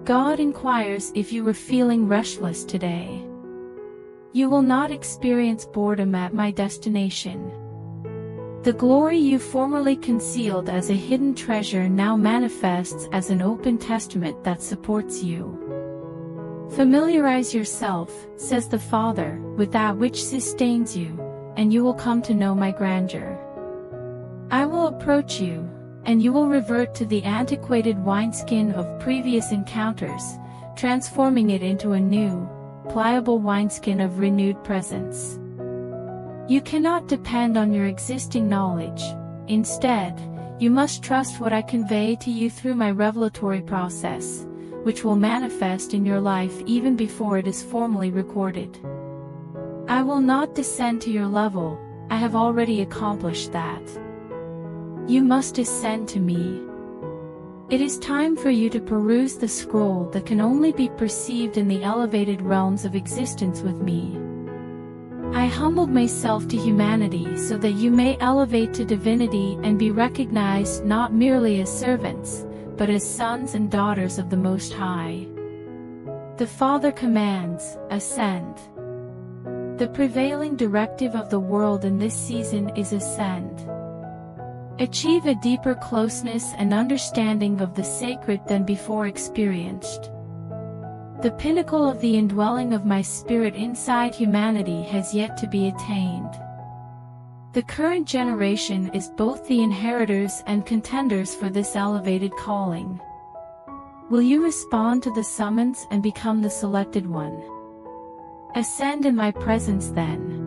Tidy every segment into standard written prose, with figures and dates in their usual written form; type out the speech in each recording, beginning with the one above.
God inquires if you were feeling restless today. You will not experience boredom at my destination. The glory you formerly concealed as a hidden treasure now manifests as an open testament that supports you. Familiarize yourself, says the Father, with that which sustains you, and you will come to know my grandeur. I will approach you, and you will revert to the antiquated wineskin of previous encounters, transforming it into a new, pliable wineskin of renewed presence. You cannot depend on your existing knowledge. Instead, you must trust what I convey to you through my revelatory process, which will manifest in your life even before it is formally recorded. I will not descend to your level, I have already accomplished that. You must ascend to me. It is time for you to peruse the scroll that can only be perceived in the elevated realms of existence with me. I humbled myself to humanity so that you may elevate to divinity and be recognized not merely as servants, but as sons and daughters of the Most High. The Father commands, ascend. The prevailing directive of the world in this season is ascend. Achieve a deeper closeness and understanding of the sacred than before experienced. The pinnacle of the indwelling of my spirit inside humanity has yet to be attained. The current generation is both the inheritors and contenders for this elevated calling. Will you respond to the summons and become the selected one? Ascend in my presence then.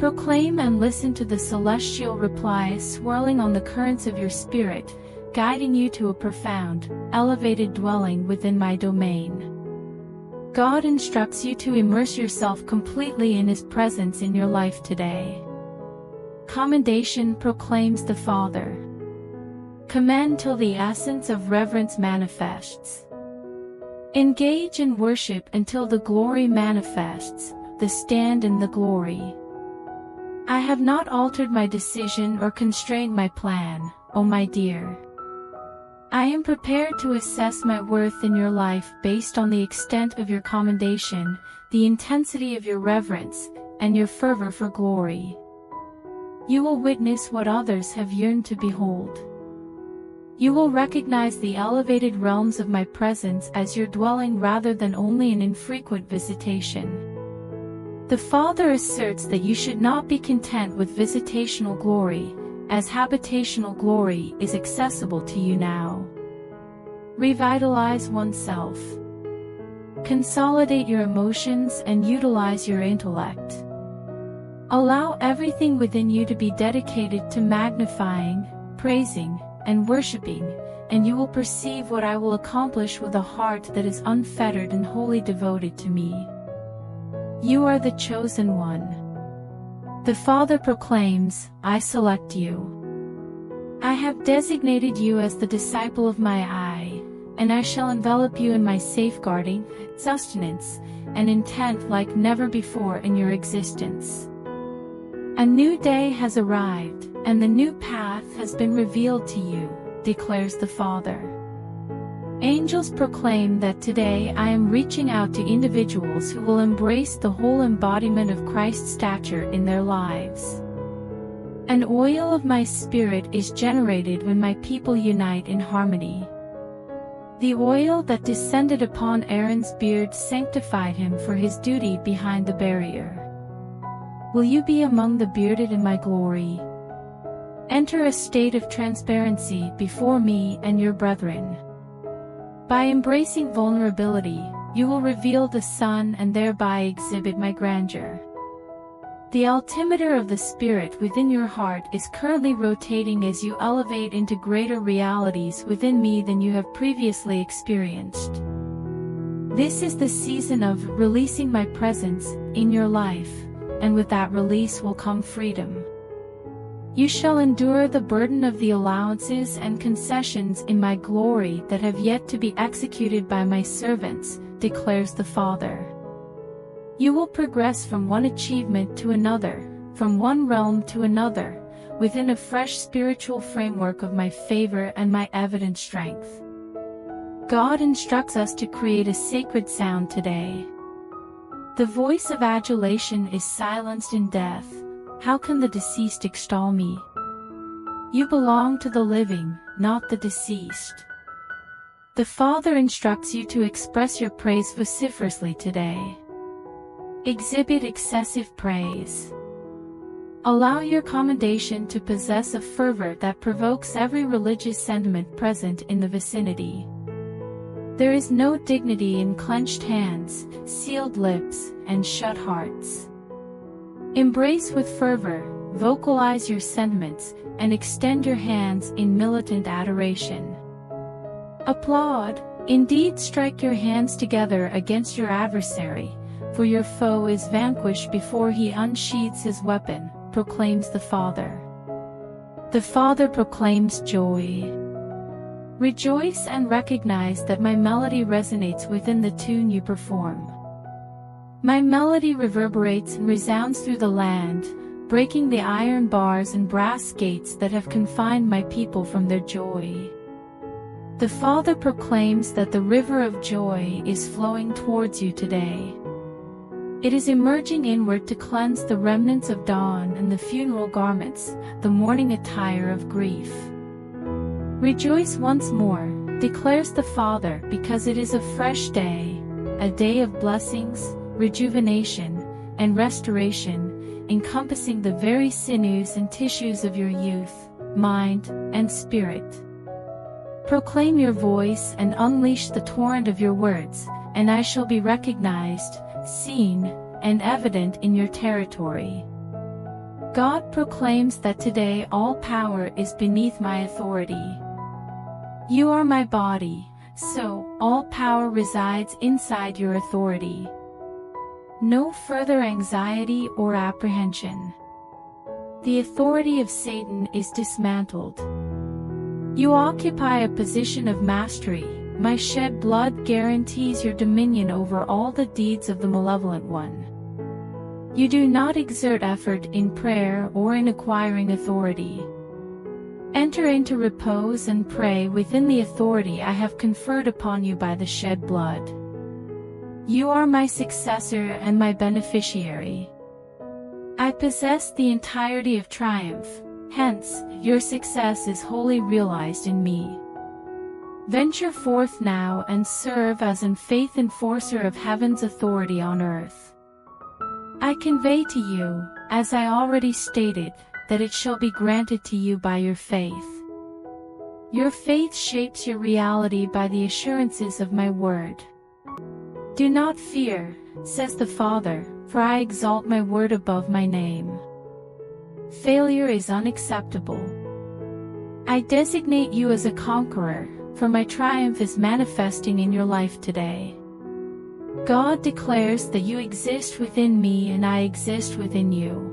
Proclaim and listen to the celestial replies swirling on the currents of your spirit, guiding you to a profound, elevated dwelling within my domain. God instructs you to immerse yourself completely in His presence in your life today. Commendation proclaims the Father. Commend till the essence of reverence manifests. Engage in worship until the glory manifests, the stand in the glory. I have not altered my decision or constrained my plan, O my dear. I am prepared to assess my worth in your life based on the extent of your commendation, the intensity of your reverence, and your fervor for glory. You will witness what others have yearned to behold. You will recognize the elevated realms of my presence as your dwelling rather than only an infrequent visitation. The Father asserts that you should not be content with visitational glory, as habitational glory is accessible to you now. Revitalize oneself. Consolidate your emotions and utilize your intellect. Allow everything within you to be dedicated to magnifying, praising, and worshiping, and you will perceive what I will accomplish with a heart that is unfettered and wholly devoted to me. You are the chosen one. The Father proclaims, I select you. I have designated you as the disciple of my eye, and I shall envelop you in my safeguarding, sustenance, and intent like never before in your existence. A new day has arrived, and the new path has been revealed to you, declares the Father. Angels proclaim that today I am reaching out to individuals who will embrace the whole embodiment of Christ's stature in their lives. An oil of my spirit is generated when my people unite in harmony. The oil that descended upon Aaron's beard sanctified him for his duty behind the barrier. Will you be among the bearded in my glory? Enter a state of transparency before me and your brethren. By embracing vulnerability, you will reveal the sun and thereby exhibit my grandeur. The altimeter of the Spirit within your heart is currently rotating as you elevate into greater realities within me than you have previously experienced. This is the season of releasing my presence in your life, and with that release will come freedom. You shall endure the burden of the allowances and concessions in my glory that have yet to be executed by my servants, declares the Father. You will progress from one achievement to another, from one realm to another, within a fresh spiritual framework of my favor and my evident strength. God instructs us to create a sacred sound today. The voice of adulation is silenced in death. How can the deceased extol me? You belong to the living, not the deceased. The Father instructs you to express your praise vociferously today. Exhibit excessive praise. Allow your commendation to possess a fervor that provokes every religious sentiment present in the vicinity. There is no dignity in clenched hands, sealed lips, and shut hearts. Embrace with fervor, vocalize your sentiments, and extend your hands in militant adoration. Applaud, indeed strike your hands together against your adversary, for your foe is vanquished before he unsheathes his weapon, proclaims the Father. The Father proclaims joy. Rejoice and recognize that my melody resonates within the tune you perform. My melody reverberates and resounds through the land, breaking the iron bars and brass gates that have confined my people from their joy. The Father proclaims that the river of joy is flowing towards you today. It is emerging inward to cleanse the remnants of dawn and the funeral garments, the mourning attire of grief. Rejoice once more, declares the Father, because it is a fresh day, a day of blessings, rejuvenation, and restoration, encompassing the very sinews and tissues of your youth, mind, and spirit. Proclaim your voice and unleash the torrent of your words, and I shall be recognized, seen, and evident in your territory. God proclaims that today all power is beneath my authority. You are my body, so all power resides inside your authority. No further anxiety or apprehension. The authority of Satan is dismantled. You occupy a position of mastery. My shed blood guarantees your dominion over all the deeds of the malevolent one. You do not exert effort in prayer or in acquiring authority. Enter into repose and pray within the authority I have conferred upon you by the shed blood. You are my successor and my beneficiary. I possess the entirety of triumph, hence, your success is wholly realized in me. Venture forth now and serve as an faith enforcer of heaven's authority on earth. I convey to you, as I already stated, that it shall be granted to you by your faith. Your faith shapes your reality by the assurances of my word. Do not fear, says the Father, for I exalt my word above my name. Failure is unacceptable. I designate you as a conqueror, for my triumph is manifesting in your life today. God declares that you exist within me and I exist within you.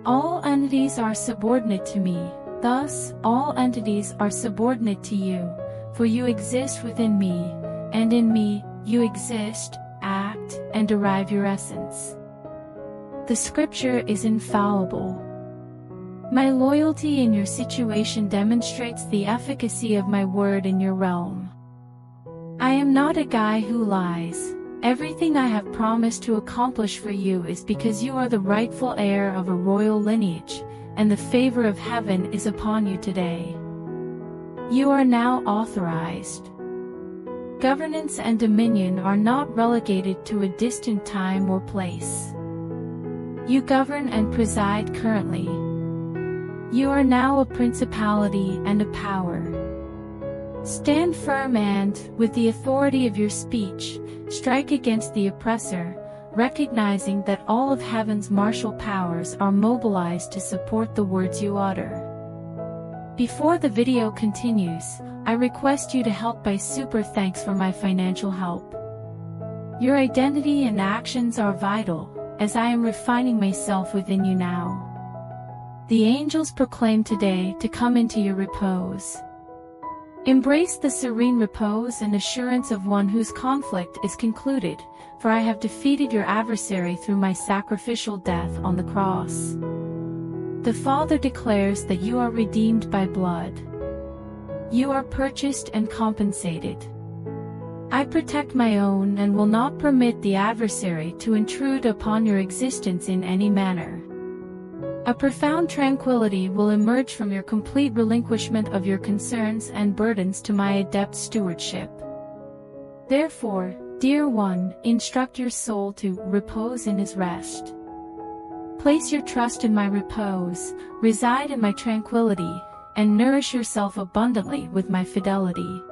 All entities are subordinate to me, thus, all entities are subordinate to you, for you exist within me, and in me, you exist, act, and derive your essence. The scripture is infallible. My loyalty in your situation demonstrates the efficacy of my word in your realm. I am not a guy who lies. Everything I have promised to accomplish for you is because you are the rightful heir of a royal lineage, and the favor of heaven is upon you today. You are now authorized. Governance and dominion are not relegated to a distant time or place. You govern and preside currently. You are now a principality and a power. Stand firm and, with the authority of your speech, strike against the oppressor, recognizing that all of heaven's martial powers are mobilized to support the words you utter. Before the video continues, I request you to help by super thanks for my financial help. Your identity and actions are vital, as I am refining myself within you now. The angels proclaim today to come into your repose. Embrace the serene repose and assurance of one whose conflict is concluded, for I have defeated your adversary through my sacrificial death on the cross. The Father declares that you are redeemed by blood. You are purchased and compensated. I protect my own and will not permit the adversary to intrude upon your existence in any manner. A profound tranquility will emerge from your complete relinquishment of your concerns and burdens to my adept stewardship. Therefore, dear one, instruct your soul to repose in his rest. Place your trust in my repose, reside in my tranquility, and nourish yourself abundantly with my fidelity.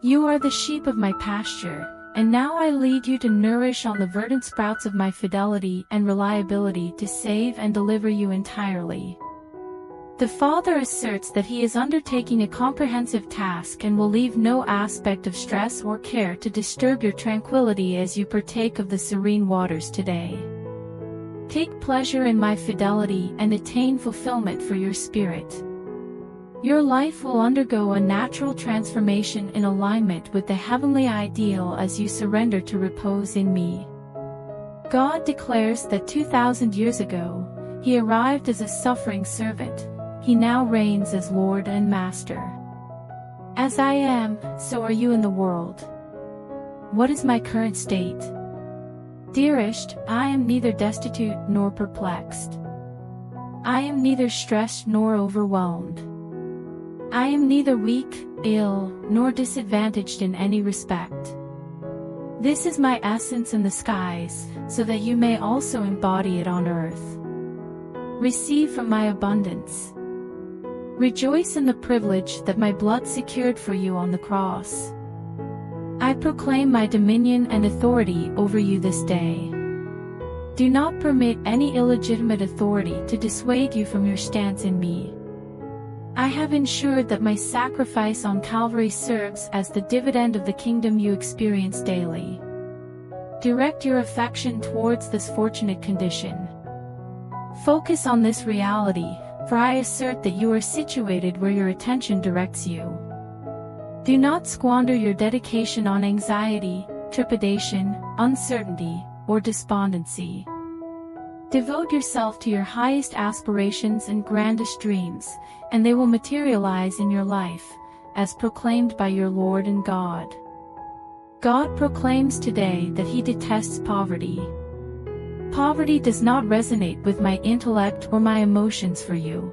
You are the sheep of my pasture, and now I lead you to nourish on the verdant sprouts of my fidelity and reliability to save and deliver you entirely. The Father asserts that he is undertaking a comprehensive task and will leave no aspect of stress or care to disturb your tranquility as you partake of the serene waters today. Take pleasure in my fidelity and attain fulfillment for your spirit. Your life will undergo a natural transformation in alignment with the heavenly ideal as you surrender to repose in me. God declares that 2,000 years ago, he arrived as a suffering servant. He now reigns as Lord and Master. As I am, so are you in the world. What is my current state? Dearest, I am neither destitute nor perplexed. I am neither stressed nor overwhelmed. I am neither weak, ill, nor disadvantaged in any respect. This is my essence in the skies, so that you may also embody it on earth. Receive from my abundance. Rejoice in the privilege that my blood secured for you on the cross. I proclaim my dominion and authority over you this day. Do not permit any illegitimate authority to dissuade you from your stance in me. I have ensured that my sacrifice on Calvary serves as the dividend of the kingdom you experience daily. Direct your affection towards this fortunate condition. Focus on this reality, for I assert that you are situated where your attention directs you. Do not squander your dedication on anxiety, trepidation, uncertainty, or despondency. Devote yourself to your highest aspirations and grandest dreams, and they will materialize in your life, as proclaimed by your Lord and God. God proclaims today that he detests poverty. Poverty does not resonate with my intellect or my emotions for you.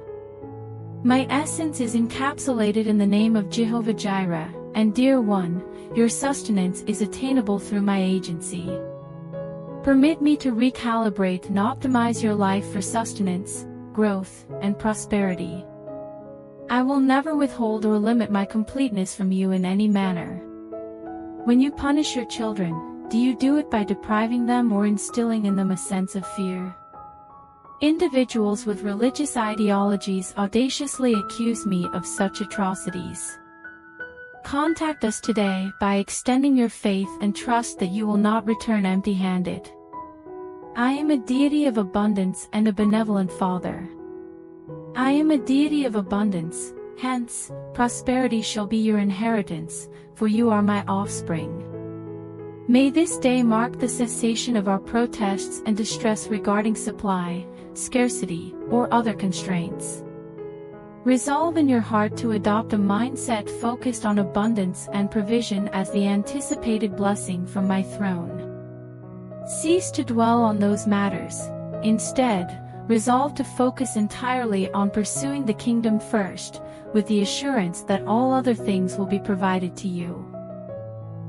My essence is encapsulated in the name of Jehovah Jireh, and dear one, your sustenance is attainable through my agency. Permit me to recalibrate and optimize your life for sustenance, growth, and prosperity. I will never withhold or limit my completeness from you in any manner. When you punish your children, do you do it by depriving them or instilling in them a sense of fear? Individuals with religious ideologies audaciously accuse me of such atrocities. Contact us today by extending your faith and trust that you will not return empty-handed. I am a deity of abundance and a benevolent Father. I am a deity of abundance, hence, prosperity shall be your inheritance, for you are my offspring. May this day mark the cessation of our protests and distress regarding supply, scarcity, or other constraints. Resolve in your heart to adopt a mindset focused on abundance and provision as the anticipated blessing from my throne. Cease to dwell on those matters. Instead, resolve to focus entirely on pursuing the kingdom first, with the assurance that all other things will be provided to you.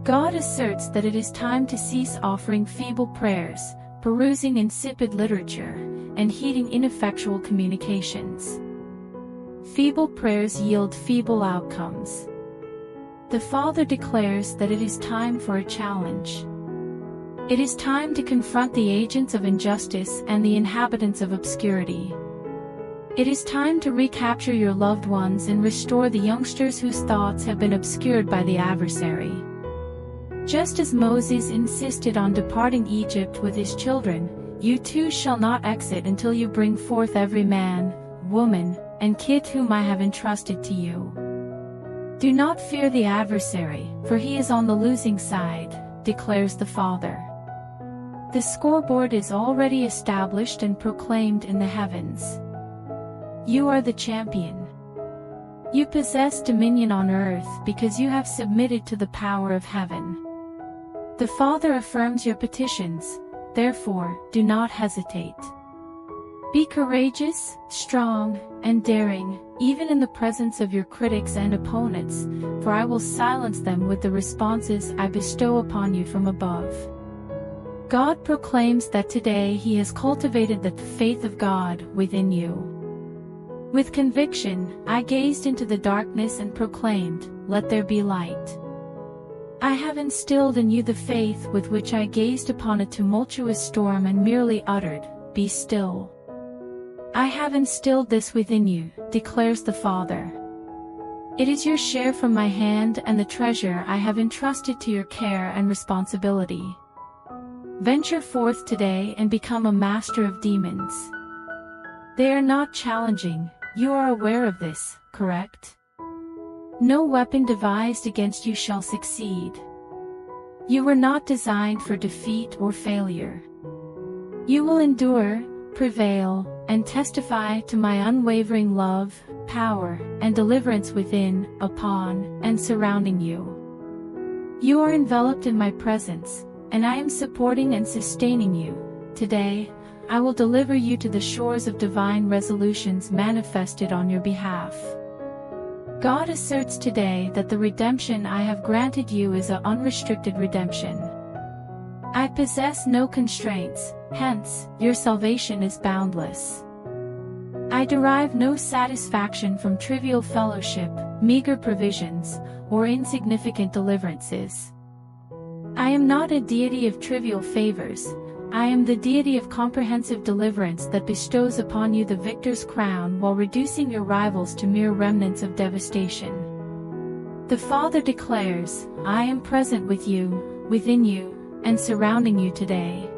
God asserts that it is time to cease offering feeble prayers, perusing insipid literature, and heeding ineffectual communications. Feeble prayers yield feeble outcomes. The Father declares that it is time for a challenge. It is time to confront the agents of injustice and the inhabitants of obscurity. It is time to recapture your loved ones and restore the youngsters whose thoughts have been obscured by the adversary. Just as Moses insisted on departing Egypt with his children, you too shall not exit until you bring forth every man, woman, and kid whom I have entrusted to you. Do not fear the adversary, for he is on the losing side, declares the Father. The scoreboard is already established and proclaimed in the heavens. You are the champion. You possess dominion on earth because you have submitted to the power of heaven. The Father affirms your petitions, therefore, do not hesitate. Be courageous, strong, and daring, even in the presence of your critics and opponents, for I will silence them with the responses I bestow upon you from above. God proclaims that today He has cultivated the faith of God within you. With conviction, I gazed into the darkness and proclaimed, "Let there be light." I have instilled in you the faith with which I gazed upon a tumultuous storm and merely uttered, "Be still." I have instilled this within you, declares the Father. It is your share from my hand and the treasure I have entrusted to your care and responsibility. Venture forth today and become a master of demons. They are not challenging, you are aware of this, correct? No weapon devised against you shall succeed. You were not designed for defeat or failure. You will endure, prevail, and testify to my unwavering love, power, and deliverance within, upon, and surrounding you. You are enveloped in my presence, and I am supporting and sustaining you. Today, I will deliver you to the shores of divine resolutions manifested on your behalf. God asserts today that the redemption I have granted you is an unrestricted redemption. I possess no constraints, hence, your salvation is boundless. I derive no satisfaction from trivial fellowship, meager provisions, or insignificant deliverances. I am not a deity of trivial favors, I am the deity of comprehensive deliverance that bestows upon you the victor's crown while reducing your rivals to mere remnants of devastation. The Father declares, I am present with you, within you, and surrounding you today.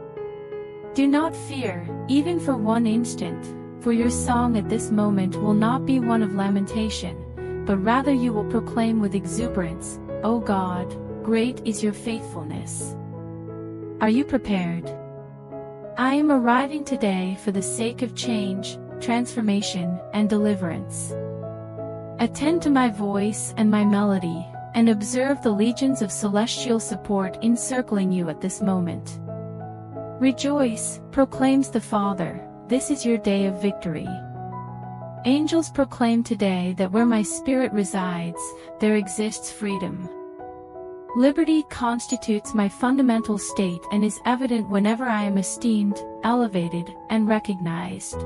Do not fear, even for one instant, for your song at this moment will not be one of lamentation, but rather you will proclaim with exuberance, O God, great is your faithfulness. Are you prepared? I am arriving today for the sake of change, transformation, and deliverance. Attend to my voice and my melody, and observe the legions of celestial support encircling you at this moment. Rejoice, proclaims the Father, this is your day of victory. Angels proclaim today that where my spirit resides, there exists freedom. Liberty constitutes my fundamental state and is evident whenever I am esteemed, elevated, and recognized.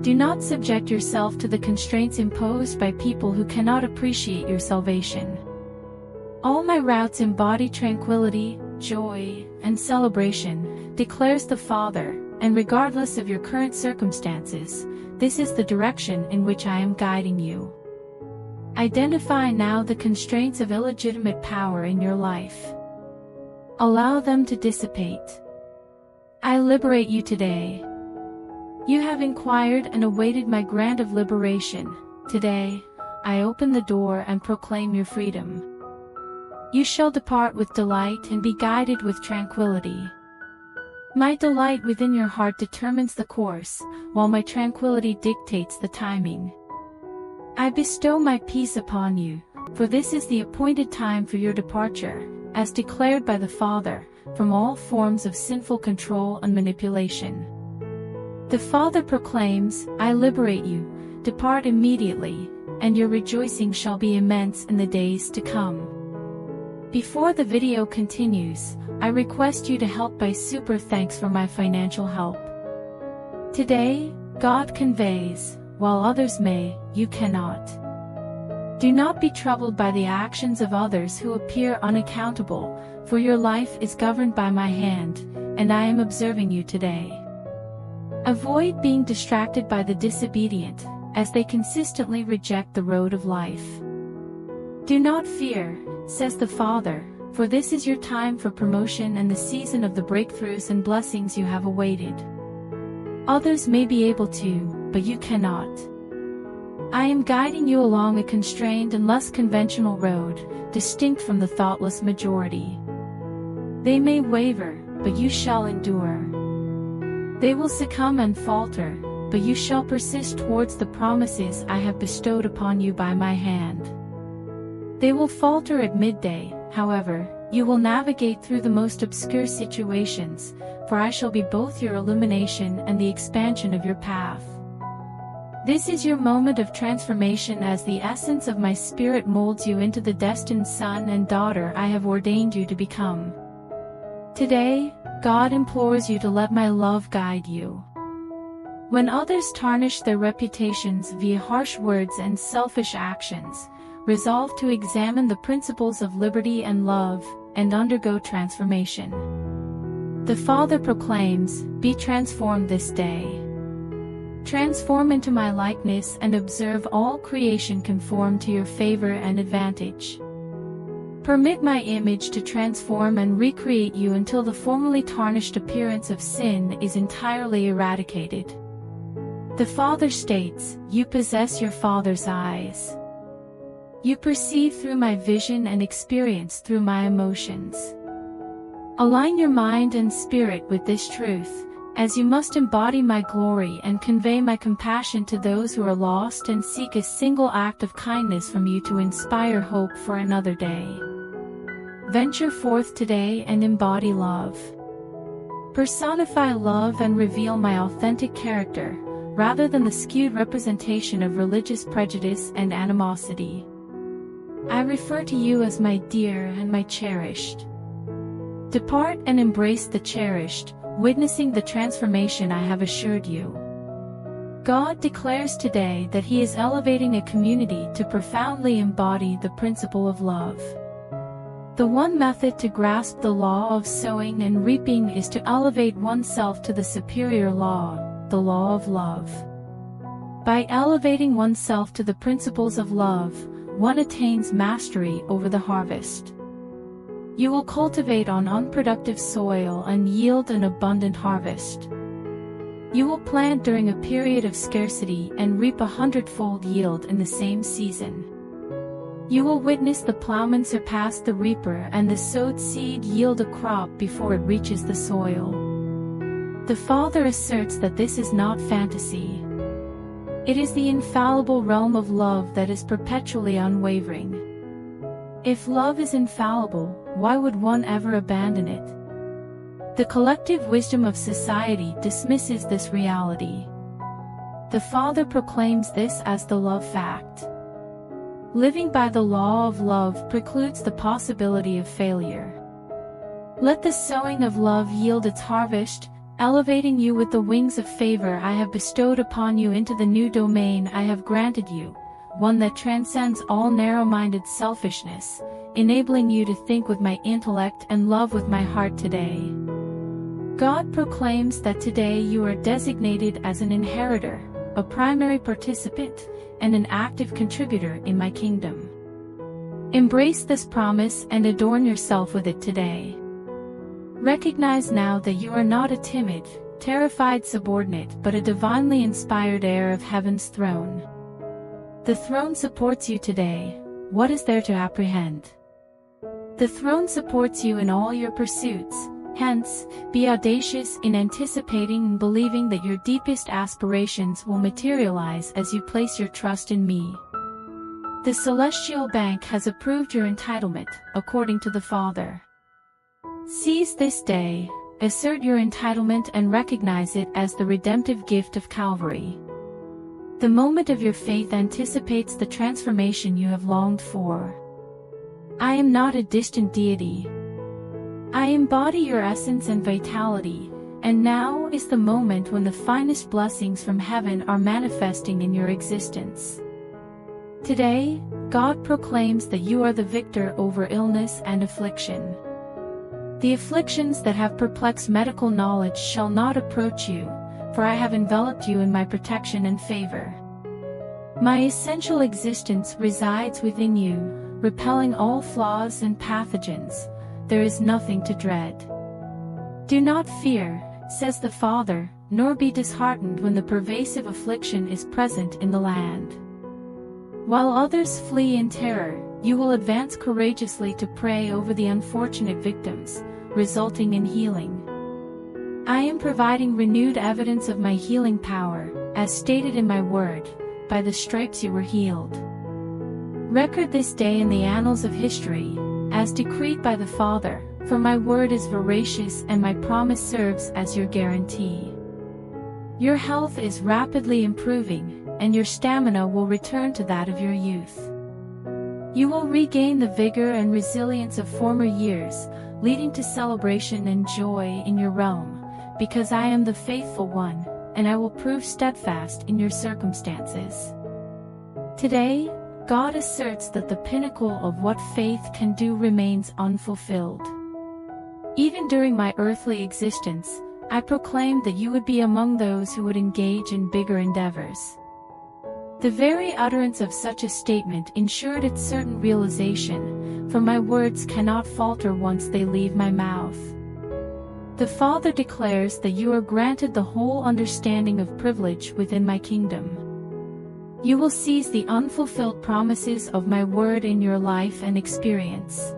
Do not subject yourself to the constraints imposed by people who cannot appreciate your salvation. All my routes embody tranquility, joy, and celebration, declares the Father, and regardless of your current circumstances, this is the direction in which I am guiding you. Identify now the constraints of illegitimate power in your life. Allow them to dissipate. I liberate you today. You have inquired and awaited my grant of liberation. Today, I open the door and proclaim your freedom. You shall depart with delight and be guided with tranquility. My delight within your heart determines the course, while my tranquility dictates the timing. I bestow my peace upon you, for this is the appointed time for your departure, as declared by the Father, from all forms of sinful control and manipulation. The Father proclaims, I liberate you, depart immediately, and your rejoicing shall be immense in the days to come. Before the video continues, I request you to help by super thanks for my financial help. Today, God conveys, while others may, you cannot. Do not be troubled by the actions of others who appear unaccountable, for your life is governed by my hand, and I am observing you today. Avoid being distracted by the disobedient, as they consistently reject the road of life. Do not fear, says the Father, for this is your time for promotion and the season of the breakthroughs and blessings you have awaited. Others may be able to, but you cannot. I am guiding you along a constrained and less conventional road, distinct from the thoughtless majority. They may waver, but you shall endure. They will succumb and falter, but you shall persist towards the promises I have bestowed upon you by my hand. They will falter at midday, however, you will navigate through the most obscure situations, for I shall be both your illumination and the expansion of your path. This is your moment of transformation as the essence of my spirit molds you into the destined son and daughter I have ordained you to become. Today, God implores you to let my love guide you. When others tarnish their reputations via harsh words and selfish actions, resolve to examine the principles of liberty and love, and undergo transformation. The Father proclaims, "Be transformed this day. Transform into my likeness and observe all creation conform to your favor and advantage. Permit my image to transform and recreate you until the formerly tarnished appearance of sin is entirely eradicated." The Father states, "You possess your Father's eyes. You perceive through my vision and experience through my emotions." Align your mind and spirit with this truth, as you must embody my glory and convey my compassion to those who are lost and seek a single act of kindness from you to inspire hope for another day. Venture forth today and embody love. Personify love and reveal my authentic character, rather than the skewed representation of religious prejudice and animosity. I refer to you as my dear and my cherished. Depart and embrace the cherished, witnessing the transformation I have assured you. God declares today that He is elevating a community to profoundly embody the principle of love. The one method to grasp the law of sowing and reaping is to elevate oneself to the superior law, the law of love. By elevating oneself to the principles of love, one attains mastery over the harvest. You will cultivate on unproductive soil and yield an abundant harvest. You will plant during a period of scarcity and reap 100-fold yield in the same season. You will witness the plowman surpass the reaper and the sowed seed yield a crop before it reaches the soil. The Father asserts that this is not fantasy. It is the infallible realm of love that is perpetually unwavering. If love is infallible, why would one ever abandon it? The collective wisdom of society dismisses this reality. The Father proclaims this as the love fact. Living by the law of love precludes the possibility of failure. Let the sowing of love yield its harvest, elevating you with the wings of favor I have bestowed upon you into the new domain I have granted you, one that transcends all narrow-minded selfishness, enabling you to think with my intellect and love with my heart today. God proclaims that today you are designated as an inheritor, a primary participant, and an active contributor in my kingdom. Embrace this promise and adorn yourself with it today. Recognize now that you are not a timid, terrified subordinate but a divinely inspired heir of heaven's throne. The throne supports you today. What is there to apprehend? The throne supports you in all your pursuits, hence, be audacious in anticipating and believing that your deepest aspirations will materialize as you place your trust in me. The Celestial Bank has approved your entitlement, according to the Father. Seize this day, assert your entitlement and recognize it as the redemptive gift of Calvary. The moment of your faith anticipates the transformation you have longed for. I am not a distant deity. I embody your essence and vitality, and now is the moment when the finest blessings from heaven are manifesting in your existence. Today, God proclaims that you are the victor over illness and affliction. The afflictions that have perplexed medical knowledge shall not approach you, for I have enveloped you in my protection and favor. My essential existence resides within you, repelling all flaws and pathogens. There is nothing to dread. Do not fear, says the Father, nor be disheartened when the pervasive affliction is present in the land. While others flee in terror, you will advance courageously to pray over the unfortunate victims, resulting in healing. I am providing renewed evidence of my healing power, as stated in my word, by the stripes you were healed. Record this day in the annals of history, as decreed by the Father, for my word is veracious and my promise serves as your guarantee. Your health is rapidly improving, and your stamina will return to that of your youth. You will regain the vigor and resilience of former years, leading to celebration and joy in your realm, because I am the faithful one, and I will prove steadfast in your circumstances. Today, God asserts that the pinnacle of what faith can do remains unfulfilled. Even during my earthly existence, I proclaimed that you would be among those who would engage in bigger endeavors. The very utterance of such a statement ensured its certain realization, for my words cannot falter once they leave my mouth. The Father declares that you are granted the whole understanding of privilege within my kingdom. You will seize the unfulfilled promises of my word in your life and experience.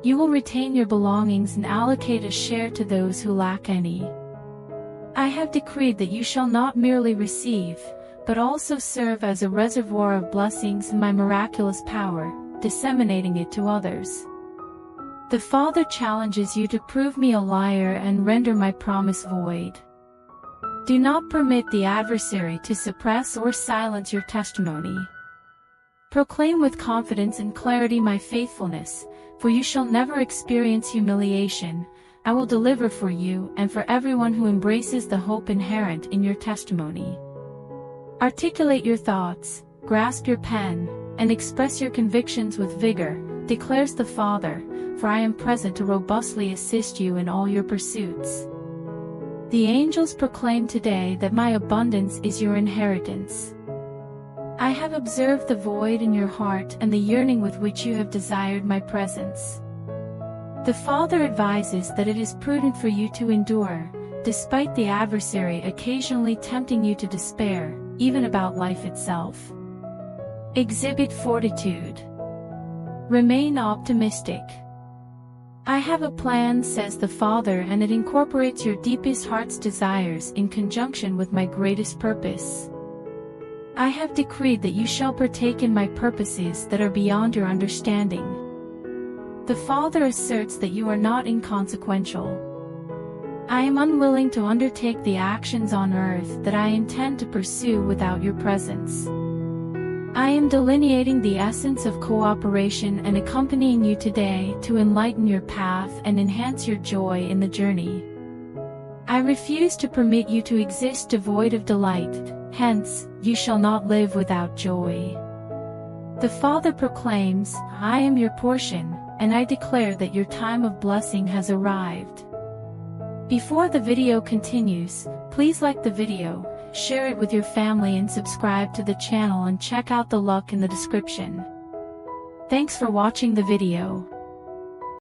You will retain your belongings and allocate a share to those who lack any. I have decreed that you shall not merely receive, but also serve as a reservoir of blessings in my miraculous power, disseminating it to others. The Father challenges you to prove me a liar and render my promise void. Do not permit the adversary to suppress or silence your testimony. Proclaim with confidence and clarity my faithfulness, for you shall never experience humiliation. I will deliver for you and for everyone who embraces the hope inherent in your testimony. Articulate your thoughts, grasp your pen, and express your convictions with vigor, declares the Father, for I am present to robustly assist you in all your pursuits. The angels proclaim today that my abundance is your inheritance. I have observed the void in your heart and the yearning with which you have desired my presence. The Father advises that it is prudent for you to endure, despite the adversary occasionally tempting you to despair, even about life itself. Exhibit fortitude. Remain optimistic. I have a plan, says the Father, and it incorporates your deepest heart's desires in conjunction with my greatest purpose. I have decreed that you shall partake in my purposes that are beyond your understanding. The Father asserts that you are not inconsequential. I am unwilling to undertake the actions on earth that I intend to pursue without your presence. I am delineating the essence of cooperation and accompanying you today to enlighten your path and enhance your joy in the journey. I refuse to permit you to exist devoid of delight, hence, you shall not live without joy. The Father proclaims, I am your portion, and I declare that your time of blessing has arrived. Before the video continues, please like the video, share it with your family and subscribe to the channel and check out the link in the description. Thanks for watching the video.